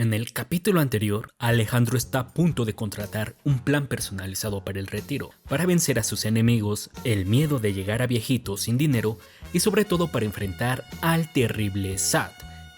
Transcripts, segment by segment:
En el capítulo anterior, Alejandro está a punto de contratar un plan personalizado para el retiro, para vencer a sus enemigos, el miedo de llegar a viejito sin dinero y sobre todo para enfrentar al terrible SAT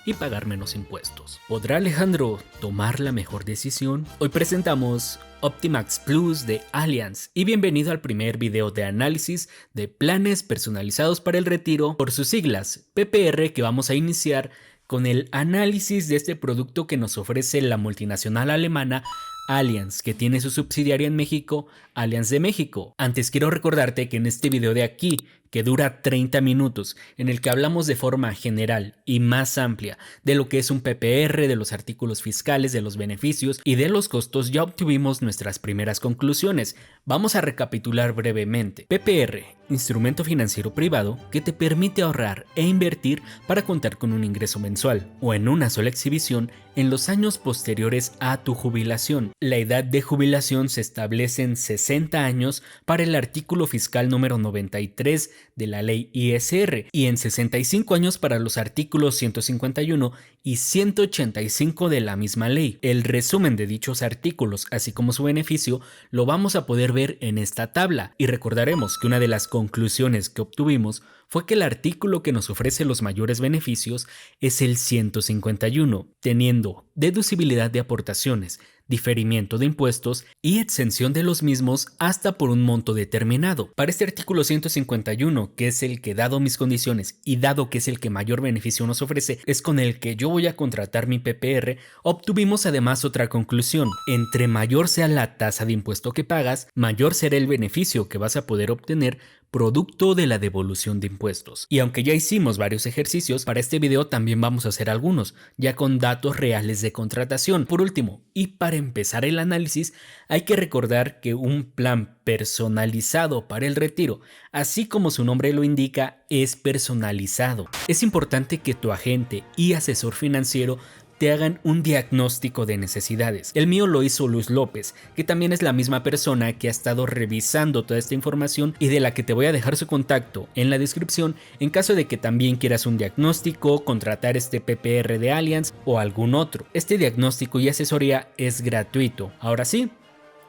y pagar menos impuestos. ¿Podrá Alejandro tomar la mejor decisión? Hoy presentamos Optimax Plus de Allianz y bienvenido al primer video de análisis de planes personalizados para el retiro, por sus siglas PPR, que vamos a iniciar con el análisis de este producto que nos ofrece la multinacional alemana Allianz, que tiene su subsidiaria en México, Allianz de México. Antes quiero recordarte que en este video de aquí, que dura 30 minutos, en el que hablamos de forma general y más amplia de lo que es un PPR, de los artículos fiscales, de los beneficios y de los costos, ya obtuvimos nuestras primeras conclusiones. Vamos a recapitular brevemente. PPR, instrumento financiero privado que te permite ahorrar e invertir para contar con un ingreso mensual o en una sola exhibición en los años posteriores a tu jubilación. La edad de jubilación se establece en 60 años para el artículo fiscal número 93 de la ley ISR y en 65 años para los artículos 151 y 185 de la misma ley. El resumen de dichos artículos, así como su beneficio, lo vamos a poder ver en esta tabla, y recordaremos que una de las conclusiones que obtuvimos fue que el artículo que nos ofrece los mayores beneficios es el 151, teniendo deducibilidad de aportaciones, diferimiento de impuestos y exención de los mismos hasta por un monto determinado. Para este artículo 151, que es el que, dado mis condiciones y dado que es el que mayor beneficio nos ofrece, es con el que yo voy a contratar mi PPR, obtuvimos además otra conclusión: entre mayor sea la tasa de impuesto que pagas, mayor será el beneficio que vas a poder obtener producto de la devolución de impuestos. Y aunque ya hicimos varios ejercicios, para este video también vamos a hacer algunos, ya con datos reales de contratación. Por último, y para empezar el análisis, hay que recordar que un plan personalizado para el retiro, así como su nombre lo indica, es personalizado. Es importante que tu agente y asesor financiero te hagan un diagnóstico de necesidades. El mío lo hizo Luz López, que también es la misma persona que ha estado revisando toda esta información y de la que te voy a dejar su contacto en la descripción en caso de que también quieras un diagnóstico, contratar este PPR de Allianz o algún otro. Este diagnóstico y asesoría es gratuito. Ahora sí,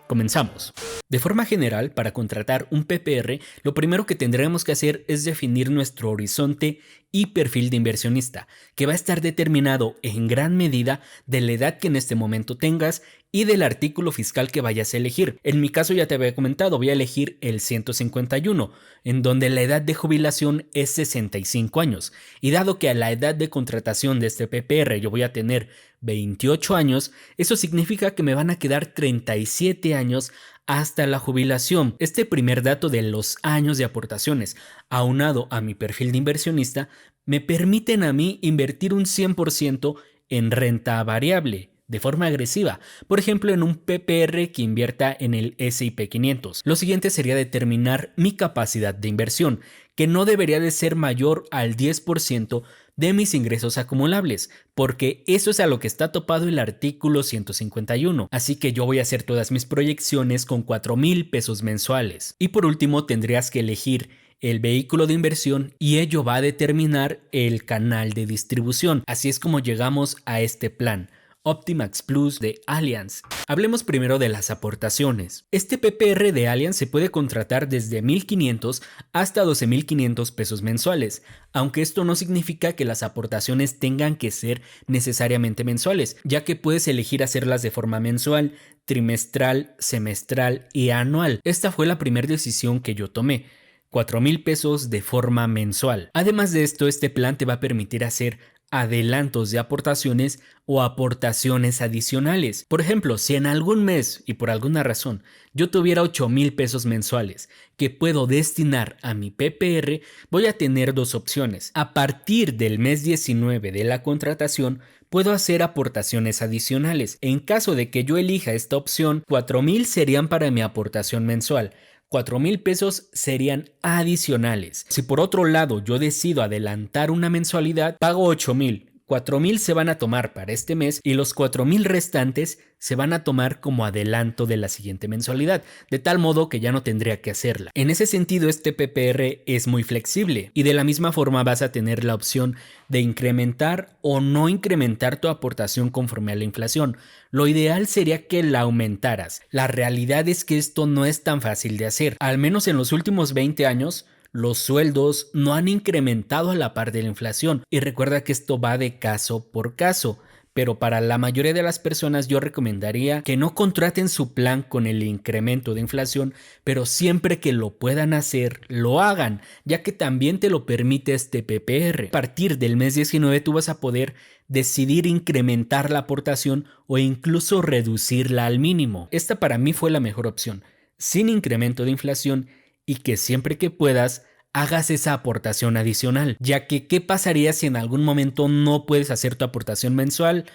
comenzamos. De forma general, para contratar un PPR, lo primero que tendremos que hacer es definir nuestro horizonte y perfil de inversionista, que va a estar determinado en gran medida de la edad que en este momento tengas y del artículo fiscal que vayas a elegir. En mi caso, ya te había comentado, voy a elegir el 151, en donde la edad de jubilación es 65 años. Y dado que a la edad de contratación de este PPR yo voy a tener 28 años, eso significa que me van a quedar 37 años hasta la jubilación. Este primer dato de los años de aportaciones, aunado a mi perfil de inversionista, me permiten a mí invertir un 100% en renta variable de forma agresiva, por ejemplo en un PPR que invierta en el S&P 500. Lo siguiente sería determinar mi capacidad de inversión, que no debería de ser mayor al 10% de mis ingresos acumulables, porque eso es a lo que está topado el artículo 151, así que yo voy a hacer todas mis proyecciones con 4,000 pesos mensuales. Y por último tendrías que elegir el vehículo de inversión y ello va a determinar el canal de distribución. Así es como llegamos a este plan Optimax Plus de Allianz. Hablemos primero de las aportaciones. Este PPR de Allianz se puede contratar desde 1,500 hasta 12,500 pesos mensuales, aunque esto no significa que las aportaciones tengan que ser necesariamente mensuales, ya que puedes elegir hacerlas de forma mensual, trimestral, semestral y anual. Esta fue la primera decisión que yo tomé: 4,000 pesos de forma mensual. Además de esto, este plan te va a permitir hacer adelantos de aportaciones o aportaciones adicionales. Por ejemplo, si en algún mes y por alguna razón yo tuviera 8,000 pesos mensuales que puedo destinar a mi PPR, voy a tener dos opciones. A partir del mes 19 de la contratación, puedo hacer aportaciones adicionales. En caso de que yo elija esta opción, 4,000 serían para mi aportación mensual. 4,000 pesos serían adicionales. Si por otro lado yo decido adelantar una mensualidad, pago 8,000, 4,000 se van a tomar para este mes y los 4,000 restantes se van a tomar como adelanto de la siguiente mensualidad, de tal modo que ya no tendría que hacerla. En ese sentido, este PPR es muy flexible y de la misma forma vas a tener la opción de incrementar o no incrementar tu aportación conforme a la inflación. Lo ideal sería que la aumentaras. La realidad es que esto no es tan fácil de hacer. Al menos en los últimos 20 años, los sueldos no han incrementado a la par de la inflación y recuerda que esto va de caso por caso. Pero para la mayoría de las personas yo recomendaría que no contraten su plan con el incremento de inflación, pero siempre que lo puedan hacer, lo hagan, ya que también te lo permite este PPR. A partir del mes 19 tú vas a poder decidir incrementar la aportación o incluso reducirla al mínimo. Esta para mí fue la mejor opción, sin incremento de inflación y que siempre que puedas hagas esa aportación adicional, ya que ¿qué pasaría si en algún momento no puedes hacer tu aportación mensual?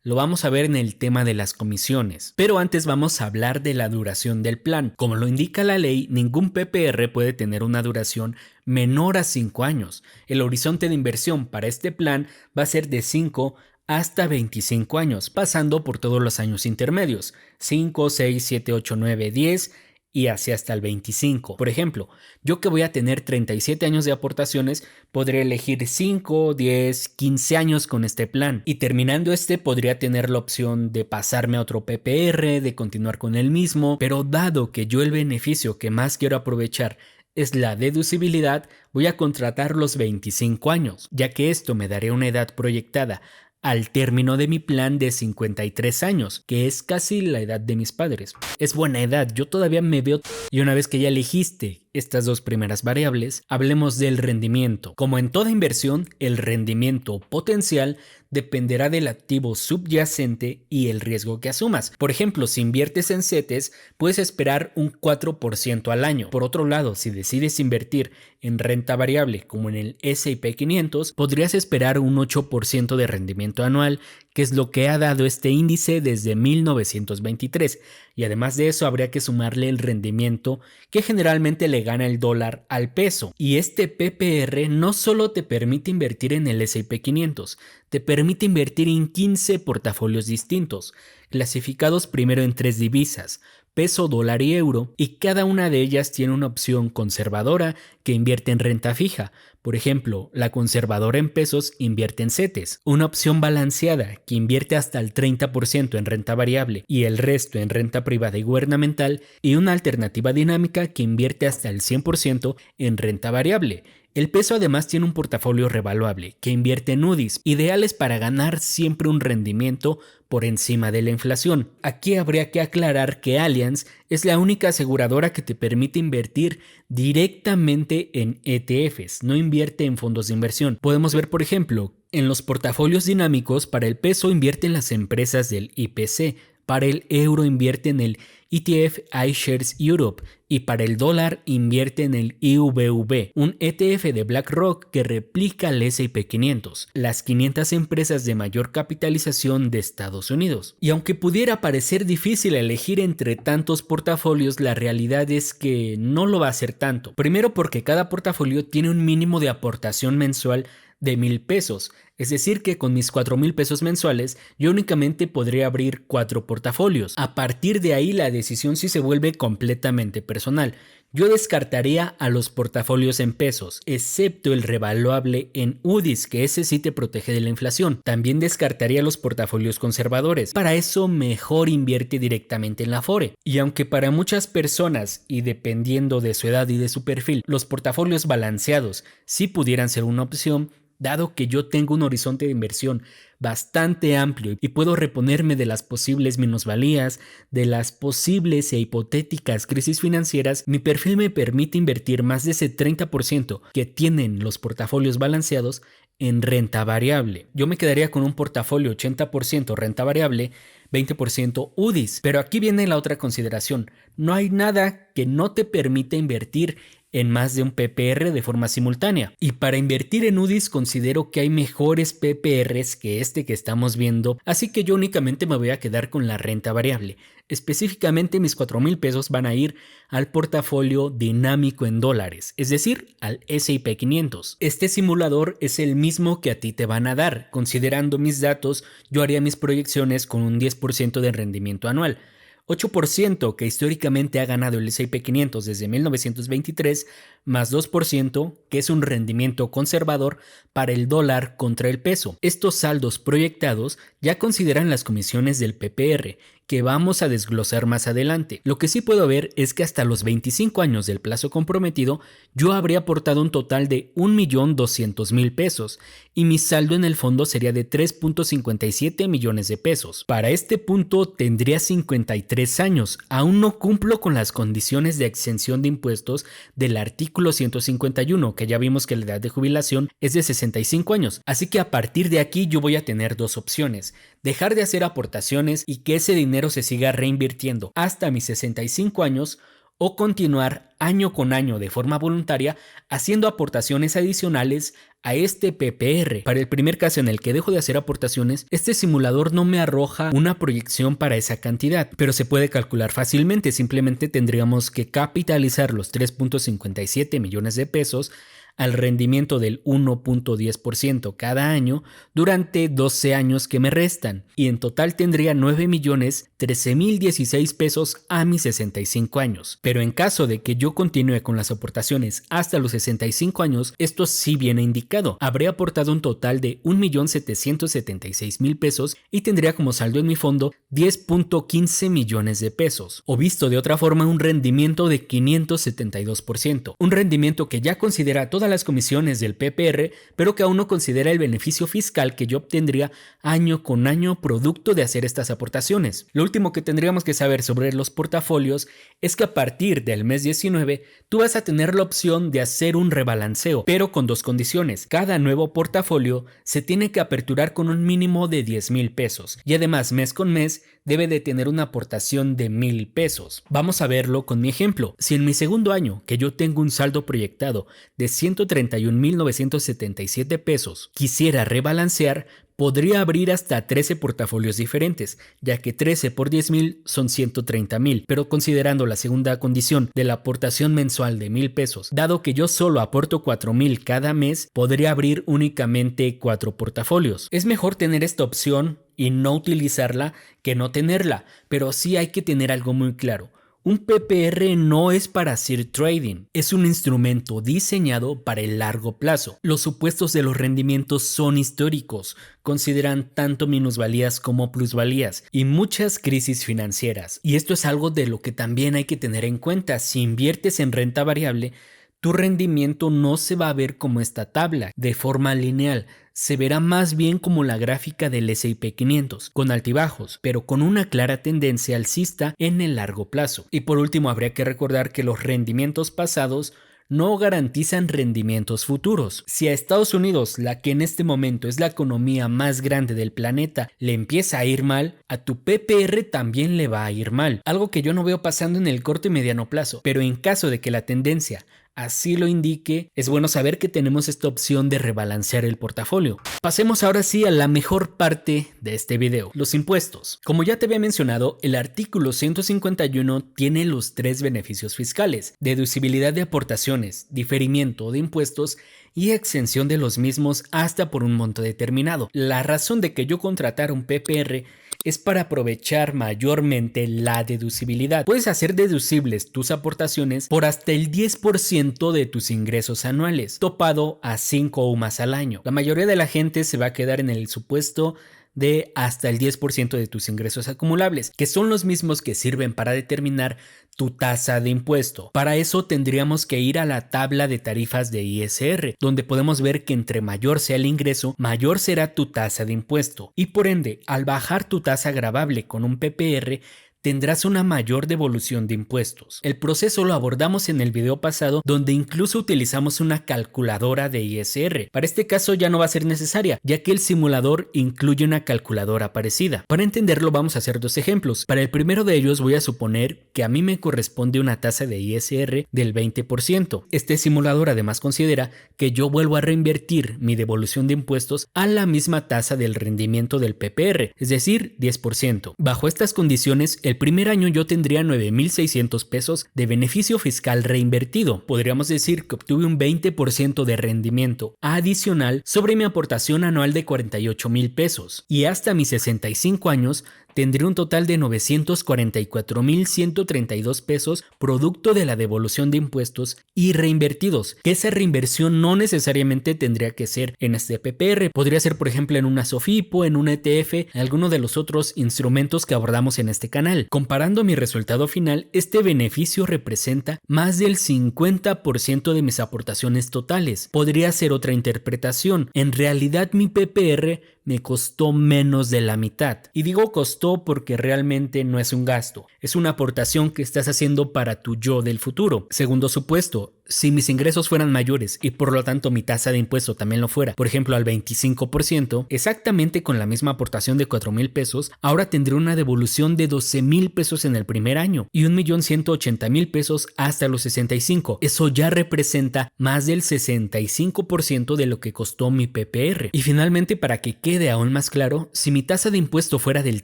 Lo vamos a ver en el tema de las comisiones. Pero antes vamos a hablar de la duración del plan. Como lo indica la ley, ningún PPR puede tener una duración menor a 5 años. El horizonte de inversión para este plan va a ser de 5 hasta 25 años, pasando por todos los años intermedios, 5, 6, 7, 8, 9, 10 y así hasta el 25. Por ejemplo, yo que voy a tener 37 años de aportaciones, podré elegir 5, 10, 15 años con este plan. Y terminando podría tener la opción de pasarme a otro PPR, de continuar con el mismo, pero dado que yo el beneficio que más quiero aprovechar es la deducibilidad, voy a contratar los 25 años, ya que esto me daría una edad proyectada al término de mi plan de 53 años, que es casi la edad de mis padres. Es buena edad, yo todavía me veo. Y una vez que ya elegiste estas dos primeras variables, hablemos del rendimiento. Como en toda inversión, el rendimiento potencial dependerá del activo subyacente y el riesgo que asumas. Por ejemplo, si inviertes en CETES, puedes esperar un 4% al año. Por otro lado, si decides invertir en renta variable como en el S&P 500, podrías esperar un 8% de rendimiento anual, que es lo que ha dado este índice desde 1923. Y además de eso, habría que sumarle el rendimiento que generalmente le gana el dólar al peso. Y este PPR no solo te permite invertir en el S&P 500, te permite invertir en 15 portafolios distintos, clasificados primero en 3 divisas, peso, dólar y euro, y cada una de ellas tiene una opción conservadora que invierte en renta fija. Por ejemplo, la conservadora en pesos invierte en CETES, una opción balanceada que invierte hasta el 30% en renta variable y el resto en renta privada y gubernamental, y una alternativa dinámica que invierte hasta el 100% en renta variable. El peso además tiene un portafolio revaluable que invierte en UDIs, ideales para ganar siempre un rendimiento por encima de la inflación. Aquí habría que aclarar que Allianz es la única aseguradora que te permite invertir directamente en ETFs, no invierte en fondos de inversión. Podemos ver, por ejemplo, en los portafolios dinámicos, para el peso invierte en las empresas del IPC, para el euro invierte en el ETF iShares Europe y para el dólar invierte en el IVV, un ETF de BlackRock que replica el S&P 500, las 500 empresas de mayor capitalización de Estados Unidos. Y aunque pudiera parecer difícil elegir entre tantos portafolios, la realidad es que no lo va a ser tanto. Primero porque cada portafolio tiene un mínimo de aportación mensual de 1,000 pesos, es decir que con mis 4,000 pesos mensuales yo únicamente podría abrir 4 portafolios. A partir de ahí la decisión sí se vuelve completamente personal. Yo descartaría a los portafolios en pesos, excepto el revaluable en UDIs, que ese sí te protege de la inflación. También descartaría los portafolios conservadores. Para eso mejor invierte directamente en la Afore. Y aunque para muchas personas, y dependiendo de su edad y de su perfil, los portafolios balanceados sí pudieran ser una opción, dado que yo tengo un horizonte de inversión bastante amplio y puedo reponerme de las posibles minusvalías, de las posibles e hipotéticas crisis financieras, mi perfil me permite invertir más de ese 30% que tienen los portafolios balanceados en renta variable. Yo me quedaría con un portafolio 80% renta variable, 20% UDIs. Pero aquí viene la otra consideración. No hay nada que no te permita invertir en más de un PPR de forma simultánea. Y para invertir en UDIs considero que hay mejores PPRs que este que estamos viendo, así que yo únicamente me voy a quedar con la renta variable. Específicamente mis 4,000 pesos van a ir al portafolio dinámico en dólares, es decir, al S&P 500. Este simulador es el mismo que a ti te van a dar. Considerando mis datos, yo haría mis proyecciones con un 10% de rendimiento anual. 8% que históricamente ha ganado el S&P 500 desde 1923, más 2% que es un rendimiento conservador para el dólar contra el peso. Estos saldos proyectados ya consideran las comisiones del PPR, que vamos a desglosar más adelante. Lo que sí puedo ver es que hasta los 25 años del plazo comprometido yo habría aportado un total de 1.200.000 pesos y mi saldo en el fondo sería de 3.57 millones de pesos. Para este punto tendría 53 años, aún no cumplo con las condiciones de exención de impuestos del artículo 151, que ya vimos que la edad de jubilación es de 65 años, así que a partir de aquí yo voy a tener dos opciones: dejar de hacer aportaciones y que ese dinero se siga reinvirtiendo hasta mis 65 años, o continuar año con año de forma voluntaria haciendo aportaciones adicionales a este PPR. Para el primer caso en el que dejo de hacer aportaciones, este simulador no me arroja una proyección para esa cantidad, pero se puede calcular fácilmente. Simplemente tendríamos que capitalizar los 3.57 millones de pesos al rendimiento del 1.10% cada año durante 12 años que me restan, y en total tendría 9.013.016 pesos a mis 65 años. Pero en caso de que yo continúe con las aportaciones hasta los 65 años, esto sí viene indicado. Habré aportado un total de 1.776.000 pesos y tendría como saldo en mi fondo 10.15 millones de pesos, o visto de otra forma, un rendimiento de 572%, un rendimiento que ya considera todas las comisiones del PPR, pero que aún no considera el beneficio fiscal que yo obtendría año con año producto de hacer estas aportaciones. Lo último que tendríamos que saber sobre los portafolios es que a partir del mes 19 tú vas a tener la opción de hacer un rebalanceo, pero con dos condiciones. Cada nuevo portafolio se tiene que aperturar con un mínimo de 10,000 pesos y además mes con mes debe de tener una aportación de 1,000 pesos. Vamos a verlo con mi ejemplo. Si en mi segundo año, que yo tengo un saldo proyectado de 131.977 pesos, quisiera rebalancear, podría abrir hasta 13 portafolios diferentes, ya que 13 por 10,000 son 130,000, pero considerando la segunda condición de la aportación mensual de 1,000 pesos, dado que yo solo aporto 4,000 cada mes, podría abrir únicamente 4 portafolios. Es mejor tener esta opción y no utilizarla que no tenerla, pero sí hay que tener algo muy claro. Un PPR no es para hacer trading, es un instrumento diseñado para el largo plazo. Los supuestos de los rendimientos son históricos, consideran tanto minusvalías como plusvalías y muchas crisis financieras. Y esto es algo de lo que también hay que tener en cuenta. Si inviertes en renta variable, tu rendimiento no se va a ver como esta tabla, de forma lineal. Se verá más bien como la gráfica del S&P 500, con altibajos, pero con una clara tendencia alcista en el largo plazo. Y por último, habría que recordar que los rendimientos pasados no garantizan rendimientos futuros. Si a Estados Unidos, la que en este momento es la economía más grande del planeta, le empieza a ir mal, a tu PPR también le va a ir mal. Algo que yo no veo pasando en el corto y mediano plazo, pero en caso de que la tendencia así lo indique, es bueno saber que tenemos esta opción de rebalancear el portafolio. Pasemos ahora sí a la mejor parte de este video, los impuestos. Como ya te había mencionado, el artículo 151 tiene los 3 beneficios fiscales: deducibilidad de aportaciones, diferimiento de impuestos y exención de los mismos hasta por un monto determinado. La razón de que yo contratara un PPR es para aprovechar mayormente la deducibilidad. Puedes hacer deducibles tus aportaciones por hasta el 10% de tus ingresos anuales, topado a 5 o más al año. La mayoría de la gente se va a quedar en el supuesto de hasta el 10% de tus ingresos acumulables, que son los mismos que sirven para determinar tu tasa de impuesto. Para eso tendríamos que ir a la tabla de tarifas de ISR, donde podemos ver que entre mayor sea el ingreso, mayor será tu tasa de impuesto. Y por ende, al bajar tu tasa gravable con un PPR, tendrás una mayor devolución de impuestos. El proceso lo abordamos en el video pasado, donde incluso utilizamos una calculadora de ISR. Para este caso ya no va a ser necesaria, ya que el simulador incluye una calculadora parecida. Para entenderlo vamos a hacer dos ejemplos. Para el primero de ellos voy a suponer que a mí me corresponde una tasa de ISR del 20%. Este simulador además considera que yo vuelvo a reinvertir mi devolución de impuestos a la misma tasa del rendimiento del PPR, es decir, 10%. Bajo estas condiciones, el primer año yo tendría 9,600 pesos de beneficio fiscal reinvertido. Podríamos decir que obtuve un 20% de rendimiento adicional sobre mi aportación anual de 48,000 pesos. Y hasta mis 65 años tendré un total de 944,132 pesos producto de la devolución de impuestos y reinvertidos, que esa reinversión no necesariamente tendría que ser en este PPR, podría ser por ejemplo en una SOFIPO, en un ETF, en alguno de los otros instrumentos que abordamos en este canal. Comparando mi resultado final, este beneficio representa más del 50% de mis aportaciones totales. Podría ser otra interpretación, en realidad mi PPR me costó menos de la mitad. Y digo costó porque realmente no es un gasto, es una aportación que estás haciendo para tu yo del futuro. Segundo supuesto, si mis ingresos fueran mayores y por lo tanto mi tasa de impuesto también lo fuera, por ejemplo al 25%, exactamente con la misma aportación de 4,000 pesos, ahora tendré una devolución de 12,000 pesos en el primer año y 1,180,000 pesos hasta los 65. Eso ya representa más del 65% de lo que costó mi PPR. Y finalmente, para que quede aún más claro, si mi tasa de impuesto fuera del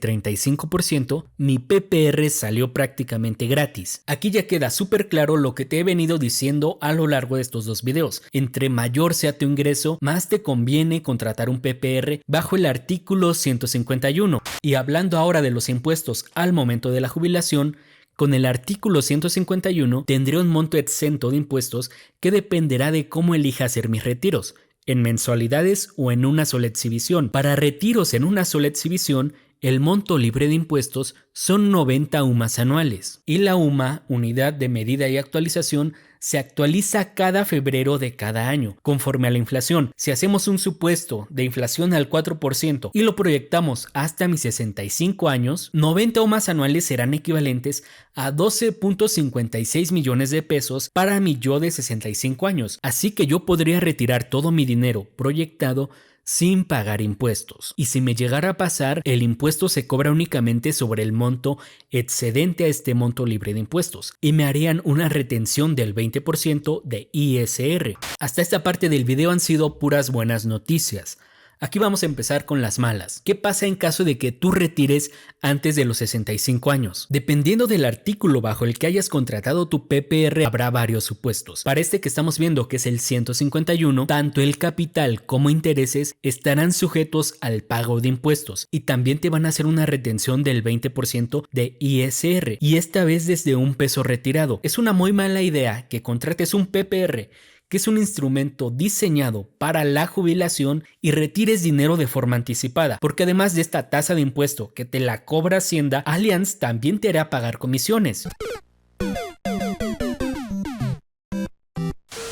35%, mi PPR salió prácticamente gratis. Aquí ya queda súper claro lo que te he venido diciendo a lo largo de estos dos videos. Entre mayor sea tu ingreso, más te conviene contratar un PPR bajo el artículo 151. Y hablando ahora de los impuestos al momento de la jubilación, con el artículo 151 tendré un monto exento de impuestos que dependerá de cómo elija hacer mis retiros, en mensualidades o en una sola exhibición. Para retiros en una sola exhibición, el monto libre de impuestos son 90 UMAs anuales y la UMA, unidad de medida y actualización, se actualiza cada febrero de cada año, conforme a la inflación. Si hacemos un supuesto de inflación al 4% y lo proyectamos hasta mis 65 años, 90 UMAs anuales serán equivalentes a 12,56 millones de pesos para mi yo de 65 años. Así que yo podría retirar todo mi dinero proyectado sin pagar impuestos. Y si me llegara a pasar, el impuesto se cobra únicamente sobre el monto excedente a este monto libre de impuestos y me harían una retención del 20% de ISR. Hasta esta parte del video han sido puras buenas noticias. Aquí vamos a empezar con las malas. ¿Qué pasa en caso de que tú retires antes de los 65 años? Dependiendo del artículo bajo el que hayas contratado tu PPR, habrá varios supuestos. Para este que estamos viendo, que es el 151, tanto el capital como intereses estarán sujetos al pago de impuestos y también te van a hacer una retención del 20% de ISR, y esta vez desde un peso retirado. Es una muy mala idea que contrates un PPR, que es un instrumento diseñado para la jubilación, y retires dinero de forma anticipada, porque además de esta tasa de impuesto que te la cobra Hacienda, Allianz también te hará pagar comisiones.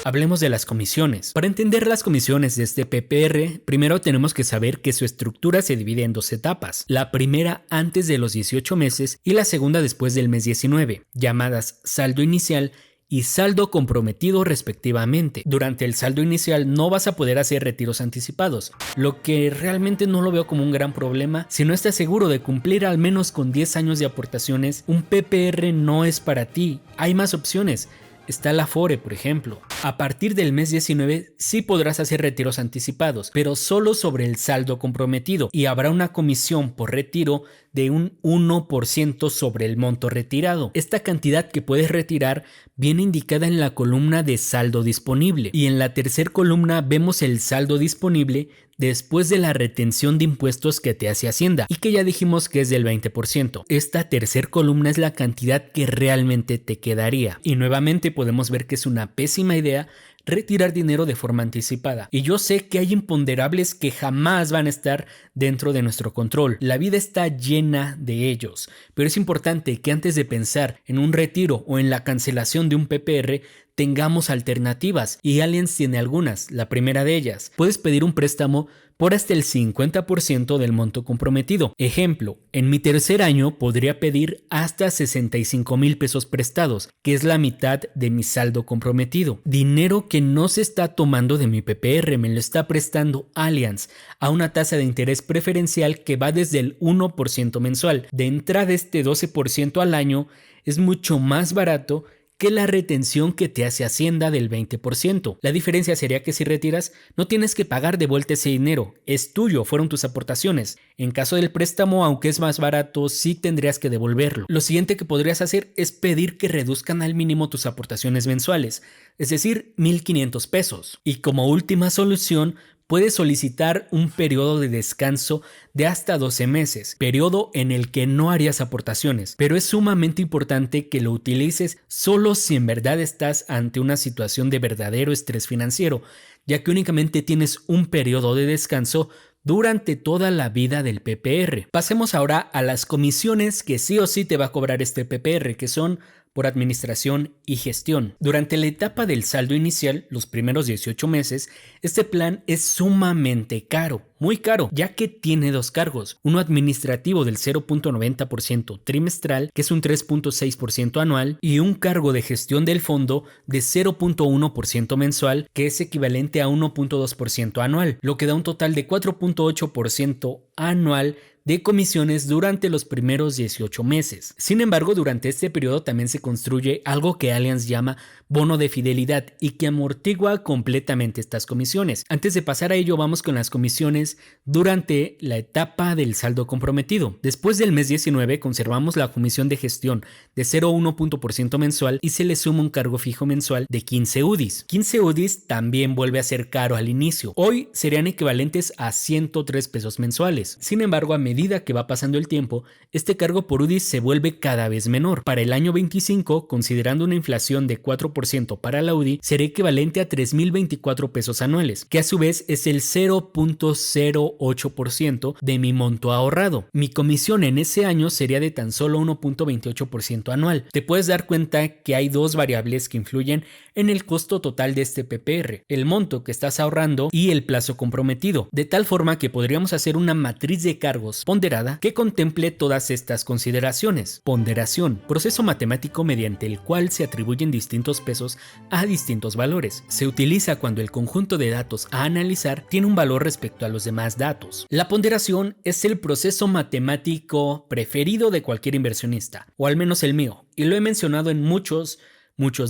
Hablemos de las comisiones. Para entender las comisiones de este PPR, primero tenemos que saber que su estructura se divide en dos etapas. La primera antes de los 18 meses y la segunda después del mes 19, llamadas saldo inicial y saldo comprometido respectivamente. Durante el saldo inicial no vas a poder hacer retiros anticipados, lo que realmente no lo veo como un gran problema. Si no estás seguro de cumplir al menos con 10 años de aportaciones, un PPR no es para ti. Hay más opciones. Está la Afore, por ejemplo. A partir del mes 19 sí podrás hacer retiros anticipados, pero solo sobre el saldo comprometido, y habrá una comisión por retiro de un 1% sobre el monto retirado. Esta cantidad que puedes retirar viene indicada en la columna de saldo disponible, y en la tercera columna vemos el saldo disponible después de la retención de impuestos que te hace Hacienda y que ya dijimos que es del 20%. Esta tercera columna es la cantidad que realmente te quedaría, y nuevamente podemos ver que es una pésima idea retirar dinero de forma anticipada. Y yo sé que hay imponderables que jamás van a estar dentro de nuestro control. La vida está llena de ellos, pero es importante que antes de pensar en un retiro o en la cancelación de un PPR, tengamos alternativas, y Allianz tiene algunas. La primera de ellas, puedes pedir un préstamo por hasta el 50% del monto comprometido. Ejemplo, en mi tercer año podría pedir hasta 65,000 pesos prestados, que es la mitad de mi saldo comprometido. Dinero que no se está tomando de mi PPR, me lo está prestando Allianz a una tasa de interés preferencial que va desde el 1% mensual. De entrada, este 12% al año es mucho más barato que la retención que te hace Hacienda del 20%. La diferencia sería que si retiras, no tienes que pagar de vuelta ese dinero, es tuyo, fueron tus aportaciones. En caso del préstamo, aunque es más barato, sí tendrías que devolverlo. Lo siguiente que podrías hacer es pedir que reduzcan al mínimo tus aportaciones mensuales, es decir, 1,500 pesos. Y como última solución, puedes solicitar un periodo de descanso de hasta 12 meses, periodo en el que no harías aportaciones, pero es sumamente importante que lo utilices solo si en verdad estás ante una situación de verdadero estrés financiero, ya que únicamente tienes un periodo de descanso durante toda la vida del PPR. Pasemos ahora a las comisiones que sí o sí te va a cobrar este PPR, que son por administración y gestión. Durante la etapa del saldo inicial, los primeros 18 meses, este plan es sumamente caro, muy caro, ya que tiene dos cargos, uno administrativo del 0.90% trimestral, que es un 3.6% anual, y un cargo de gestión del fondo de 0.1% mensual, que es equivalente a 1.2% anual, lo que da un total de 4.8% anual de comisiones durante los primeros 18 meses. Sin embargo, durante este periodo también se construye algo que Allianz llama bono de fidelidad y que amortigua completamente estas comisiones. Antes de pasar a ello, vamos con las comisiones durante la etapa del saldo comprometido. Después del mes 19 conservamos la comisión de gestión de 0.1% mensual y se le suma un cargo fijo mensual de 15 UDIs. 15 UDIs también vuelve a ser caro al inicio. Hoy serían equivalentes a 103 pesos mensuales. Sin embargo, a medida que va pasando el tiempo, este cargo por UDIs se vuelve cada vez menor. Para el año 25, considerando una inflación de 4% para la UDI, será equivalente a 3,024 pesos anuales, que a su vez es el 0.08% de mi monto ahorrado. Mi comisión en ese año sería de tan solo 1.28% anual. Te puedes dar cuenta que hay dos variables que influyen en el costo total de este PPR, el monto que estás ahorrando y el plazo comprometido, de tal forma que podríamos hacer una matriz de cargos ponderada que contemple todas estas consideraciones. Ponderación, proceso matemático mediante el cual se atribuyen distintos pesos a distintos valores. Se utiliza cuando el conjunto de datos a analizar tiene un valor respecto a los demás datos. La ponderación es el proceso matemático preferido de cualquier inversionista, o al menos el mío, y lo he mencionado en muchos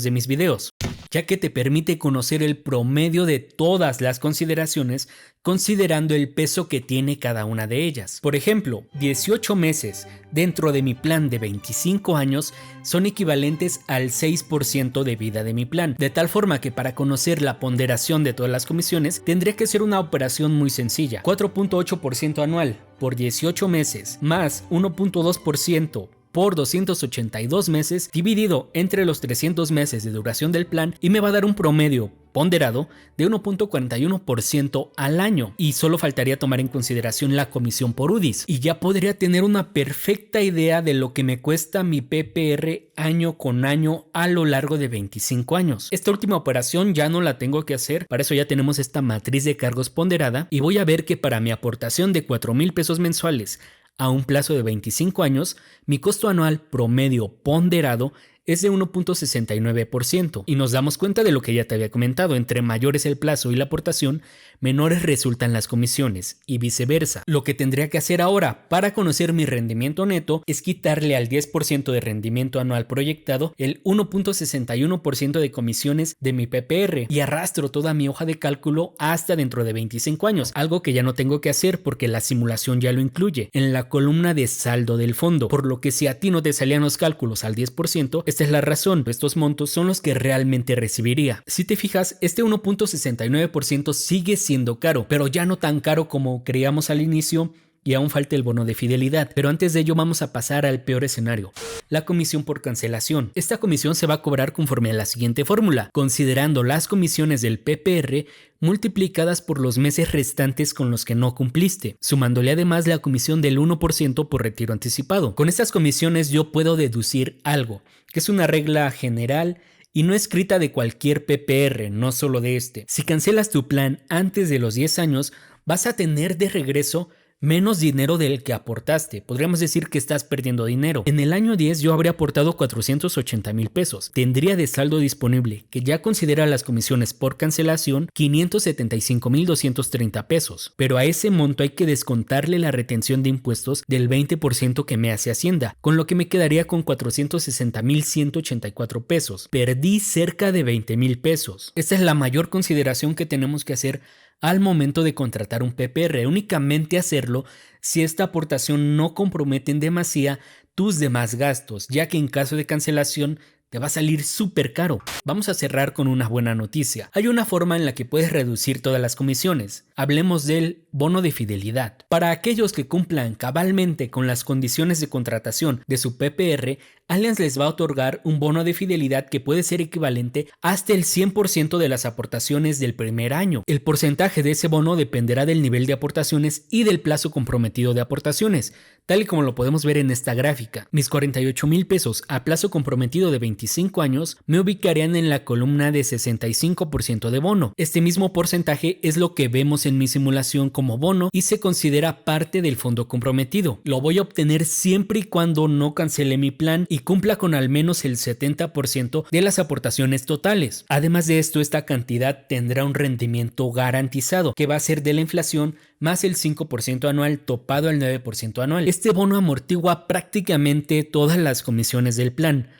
de mis videos, ya que te permite conocer el promedio de todas las consideraciones considerando el peso que tiene cada una de ellas. Por ejemplo, 18 meses dentro de mi plan de 25 años son equivalentes al 6% de vida de mi plan, de tal forma que para conocer la ponderación de todas las comisiones tendría que ser una operación muy sencilla, 4.8% anual por 18 meses más 1.2% por 282 meses dividido entre los 300 meses de duración del plan y me va a dar un promedio ponderado de 1.41% al año, y solo faltaría tomar en consideración la comisión por UDIs y ya podría tener una perfecta idea de lo que me cuesta mi PPR año con año a lo largo de 25 años. Esta última operación ya no la tengo que hacer, para eso ya tenemos esta matriz de cargos ponderada y voy a ver que para mi aportación de 4,000 pesos mensuales a un plazo de 25 años, mi costo anual promedio ponderado es de 1.69%, y nos damos cuenta de lo que ya te había comentado: entre mayor es el plazo y la aportación, menores resultan las comisiones y viceversa. Lo que tendría que hacer ahora para conocer mi rendimiento neto es quitarle al 10% de rendimiento anual proyectado el 1.61% de comisiones de mi PPR y arrastro toda mi hoja de cálculo hasta dentro de 25 años, algo que ya no tengo que hacer porque la simulación ya lo incluye en la columna de saldo del fondo, por lo que si a ti no te salían los cálculos al 10%, esta es la razón, estos montos son los que realmente recibiría. Si te fijas, este 1.69% sigue siendo caro, pero ya no tan caro como creíamos al inicio, y aún falta el bono de fidelidad. Pero antes de ello vamos a pasar al peor escenario, la comisión por cancelación. Esta comisión se va a cobrar conforme a la siguiente fórmula, considerando las comisiones del PPR multiplicadas por los meses restantes con los que no cumpliste, sumándole además la comisión del 1% por retiro anticipado. Con estas comisiones yo puedo deducir algo, que es una regla general y no escrita de cualquier PPR, no solo de este. Si cancelas tu plan antes de los 10 años, vas a tener de regreso menos dinero del que aportaste. Podríamos decir que estás perdiendo dinero. En el año 10 yo habría aportado 480,000 pesos. Tendría de saldo disponible, que ya considera las comisiones por cancelación, 575,230 pesos. Pero a ese monto hay que descontarle la retención de impuestos del 20% que me hace Hacienda, con lo que me quedaría con 460,184 pesos. Perdí cerca de 20,000 pesos. Esta es la mayor consideración que tenemos que hacer al momento de contratar un PPR, únicamente hacerlo si esta aportación no compromete en demasía tus demás gastos, ya que en caso de cancelación te va a salir súper caro. Vamos a cerrar con una buena noticia. Hay una forma en la que puedes reducir todas las comisiones. Hablemos del bono de fidelidad. Para aquellos que cumplan cabalmente con las condiciones de contratación de su PPR, Allianz les va a otorgar un bono de fidelidad que puede ser equivalente hasta el 100% de las aportaciones del primer año. El porcentaje de ese bono dependerá del nivel de aportaciones y del plazo comprometido de aportaciones, tal y como lo podemos ver en esta gráfica. Mis 48,000 pesos a plazo comprometido de 25 años me ubicarían en la columna de 65% de bono. Este mismo porcentaje es lo que vemos en mi simulación como bono y se considera parte del fondo comprometido. Lo voy a obtener siempre y cuando no cancele mi plan y cumpla con al menos el 70% de las aportaciones totales. Además de esto, esta cantidad tendrá un rendimiento garantizado, que va a ser de la inflación más el 5% anual topado al 9% anual. Este bono amortigua prácticamente todas las comisiones del plan.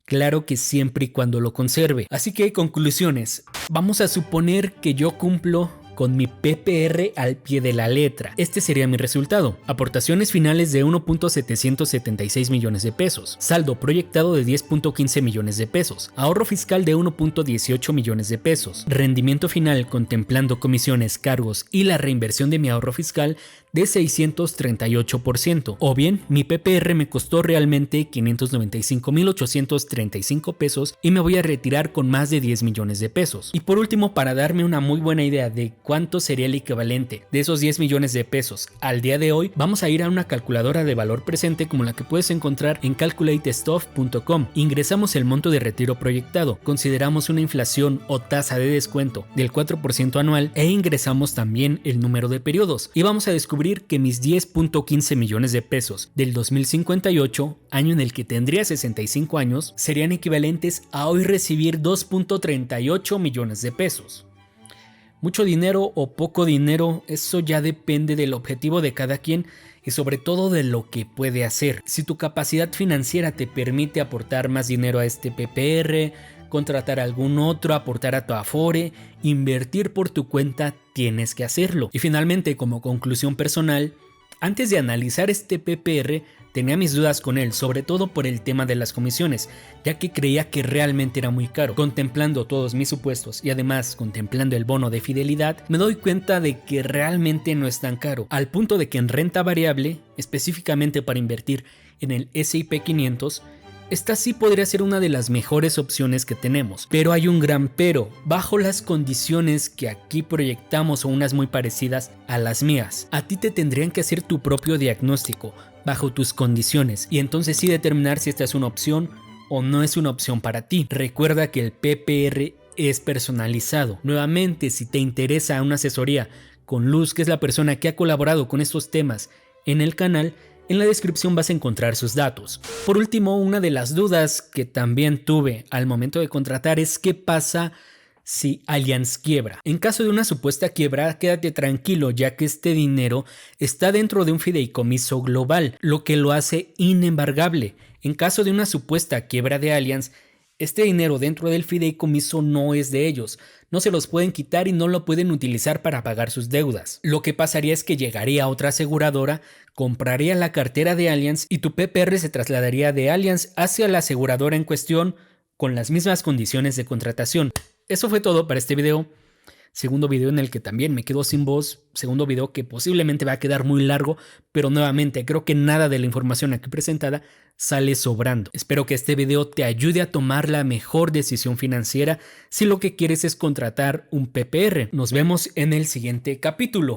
Claro que siempre y cuando lo conserve. Así que conclusiones. Vamos a suponer que yo cumplo con mi PPR al pie de la letra. Este sería mi resultado. Aportaciones finales de 1.776 millones de pesos. Saldo proyectado de 10.15 millones de pesos. Ahorro fiscal de 1.18 millones de pesos. Rendimiento final contemplando comisiones, cargos y la reinversión de mi ahorro fiscal de 638%. O bien, mi PPR me costó realmente 595,835 pesos y me voy a retirar con más de 10 millones de pesos. Y por último, para darme una muy buena idea de cuánto sería el equivalente de esos 10 millones de pesos al día de hoy, vamos a ir a una calculadora de valor presente como la que puedes encontrar en calculatestuff.com. Ingresamos el monto de retiro proyectado, consideramos una inflación o tasa de descuento del 4% anual e ingresamos también el número de periodos y vamos a descubrir que mis 10.15 millones de pesos del 2058, año en el que tendría 65 años, serían equivalentes a hoy recibir 2.38 millones de pesos. Mucho dinero o poco dinero, eso ya depende del objetivo de cada quien y sobre todo de lo que puede hacer. Si tu capacidad financiera te permite aportar más dinero a este PPR, contratar a algún otro, aportar a tu Afore, invertir por tu cuenta, tienes que hacerlo. Y finalmente, como conclusión personal, antes de analizar este PPR, tenía mis dudas con él, sobre todo por el tema de las comisiones, ya que creía que realmente era muy caro. Contemplando todos mis supuestos y además contemplando el bono de fidelidad, me doy cuenta de que realmente no es tan caro, al punto de que en renta variable, específicamente para invertir en el S&P 500, esta sí podría ser una de las mejores opciones que tenemos, pero hay un gran pero, bajo las condiciones que aquí proyectamos o unas muy parecidas a las mías. A ti te tendrían que hacer tu propio diagnóstico, bajo tus condiciones, y entonces sí determinar si esta es una opción o no es una opción para ti. Recuerda que el PPR es personalizado. Nuevamente, si te interesa una asesoría con Luz, que es la persona que ha colaborado con estos temas en el canal, en la descripción vas a encontrar sus datos. Por último, una de las dudas que también tuve al momento de contratar es qué pasa si Allianz quiebra. En caso de una supuesta quiebra, quédate tranquilo, ya que este dinero está dentro de un fideicomiso global, lo que lo hace inembargable. En caso de una supuesta quiebra de Allianz, este dinero dentro del fideicomiso no es de ellos, no se los pueden quitar y no lo pueden utilizar para pagar sus deudas. Lo que pasaría es que llegaría otra aseguradora, compraría la cartera de Allianz y tu PPR se trasladaría de Allianz hacia la aseguradora en cuestión con las mismas condiciones de contratación. Eso fue todo para este video. Segundo video en el que también me quedo sin voz, segundo video que posiblemente va a quedar muy largo, pero nuevamente creo que nada de la información aquí presentada sale sobrando. Espero que este video te ayude a tomar la mejor decisión financiera si lo que quieres es contratar un PPR. Nos vemos en el siguiente capítulo.